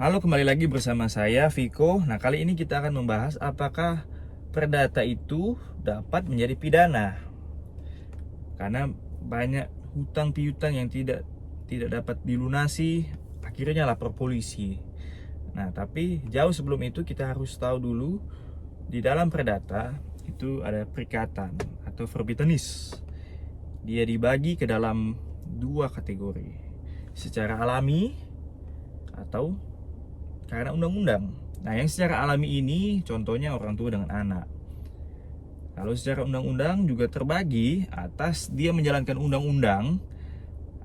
Halo, kembali lagi bersama saya Viko. Nah, kali ini kita akan membahas apakah perdata itu dapat menjadi pidana. Karena banyak hutang piutang yang tidak dapat dilunasi, akhirnya lapor polisi. Nah, tapi jauh sebelum itu kita harus tahu dulu di dalam perdata itu ada perikatan atau verbitenis. Dia dibagi ke dalam dua kategori. Secara alami atau karena undang-undang. Nah, yang secara alami ini contohnya orang tua dengan anak. Kalau secara undang-undang juga terbagi atas dia menjalankan undang-undang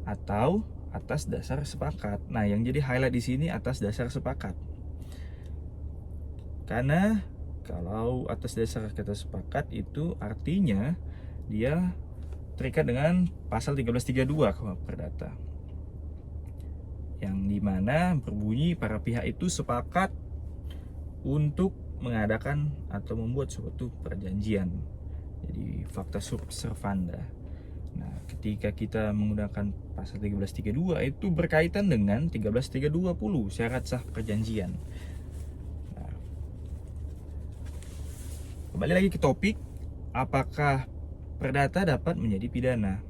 atau atas dasar sepakat. Nah, yang jadi highlight di sini atas dasar sepakat. Karena kalau atas dasar kata sepakat itu artinya dia terikat dengan pasal 1332 KUHP Perdata. Yang dimana berbunyi para pihak itu sepakat untuk mengadakan atau membuat suatu perjanjian. Jadi fakta sub servanda. Nah, ketika kita menggunakan pasal 1332 itu berkaitan dengan 13320 syarat sah perjanjian. Nah, kembali lagi ke topik, apakah perdata dapat menjadi pidana?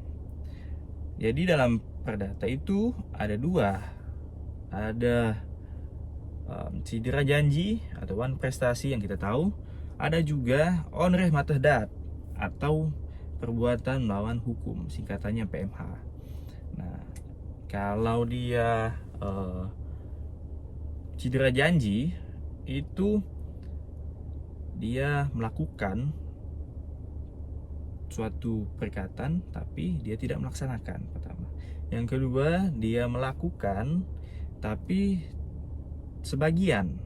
Jadi dalam perdata itu ada dua. Ada cedera janji atau wan prestasi yang kita tahu, ada juga onreh matahdat atau perbuatan melawan hukum, singkatannya PMH. Nah, kalau dia cedera janji itu dia melakukan suatu perikatan tapi dia tidak melaksanakan, pertama. Yang kedua, dia melakukan tapi sebagian.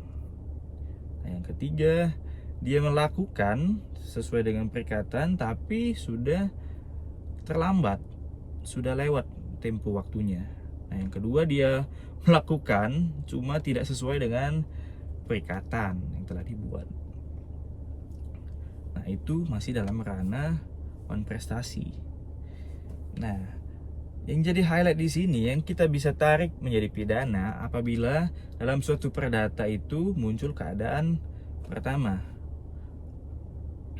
Nah, yang ketiga, dia melakukan sesuai dengan perikatan tapi sudah terlambat, sudah lewat tempo waktunya. Nah, yang kedua, dia melakukan cuma tidak sesuai dengan perikatan yang telah dibuat. Nah, itu masih dalam ranah prestasi. Nah, yang jadi highlight di sini yang kita bisa tarik menjadi pidana apabila dalam suatu perdata itu muncul keadaan pertama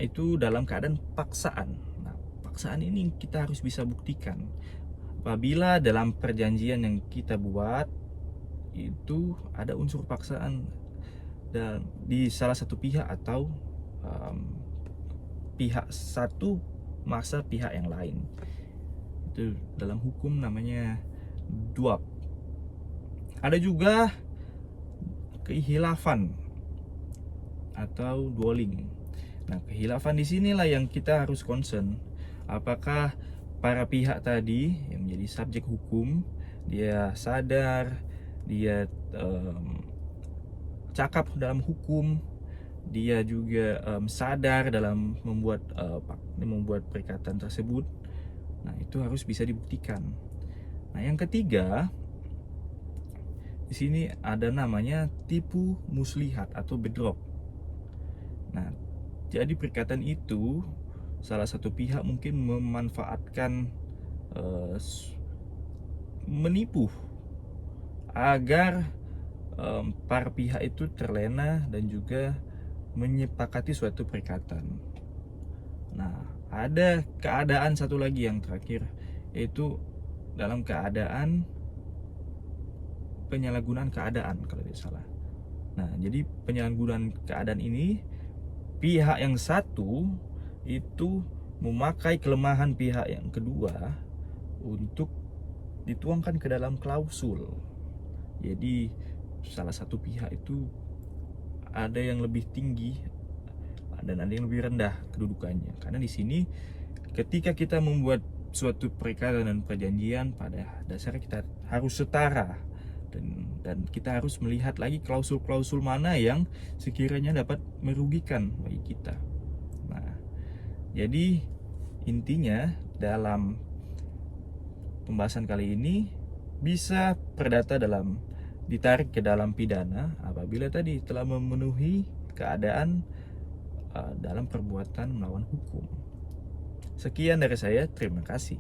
itu dalam keadaan paksaan. Nah, paksaan ini kita harus bisa buktikan. Apabila dalam perjanjian yang kita buat itu ada unsur paksaan dan di salah satu pihak atau pihak satu maksa pihak yang lain. Itu dalam hukum namanya duap. Ada juga kehilafan atau dualing. Nah, kehilafan di sinilah yang kita harus concern. Apakah para pihak tadi yang menjadi subjek hukum dia sadar, dia cakap dalam hukum, dia juga sadar dalam membuat perikatan tersebut. Nah, itu harus bisa dibuktikan. Nah, yang ketiga di sini ada namanya tipu muslihat atau bedrog. Nah, jadi perikatan itu salah satu pihak mungkin memanfaatkan menipu agar para pihak itu terlena dan juga menyepakati suatu perikatan. Nah, ada keadaan satu lagi yang terakhir, yaitu dalam keadaan penyalahgunaan keadaan kalau tidak salah. Nah, jadi penyalahgunaan keadaan ini pihak yang satu itu memakai kelemahan pihak yang kedua untuk dituangkan ke dalam klausul. Jadi salah satu pihak itu ada yang lebih tinggi dan ada yang lebih rendah kedudukannya. Karena di sini ketika kita membuat suatu perikatan dan perjanjian, pada dasarnya kita harus setara dan kita harus melihat lagi klausul-klausul mana yang sekiranya dapat merugikan bagi kita. Nah, jadi intinya dalam pembahasan kali ini bisa perdata ditarik ke dalam pidana apabila tadi telah memenuhi keadaan dalam perbuatan melawan hukum. Sekian dari saya, terima kasih.